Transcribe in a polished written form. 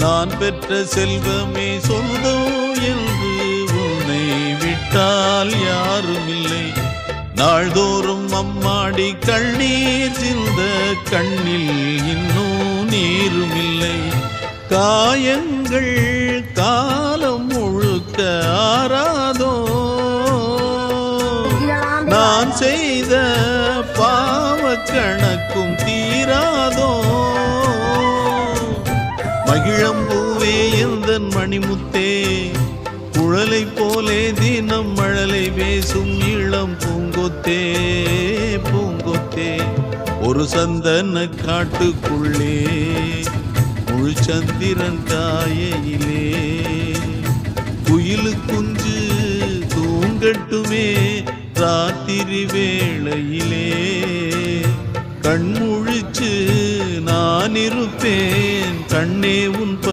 நான் பெற்ற செல்வமே சொந்தம் என்று உன்னை விட்டால் யாரும் இல்லை. நாள்தோறும் அம்மாடி கண்ணீர் சிந்த கண்ணில் இன்னும் நீரும் இல்லை. காயங்கள் காலம் முழுக்க ஆறாதோ, நான் செய்த பாவ கணக்கும் தீராதோ. மகிழம்பூவே எந்தன் மணிமுத்தே, குழலை போலே தினம் மழலை பேசும் இளம் பூங்கொத்தே பூங்கொத்தே. ஒரு சந்தன காட்டுக்குள்ளே முழு சந்திரன் காயிலே, குயிலு குஞ்சு தூங்கட்டுமே ராத்திரி வேளையிலே. கண்முழிச்சு நான் இருப்பேன் கண்ணே உன்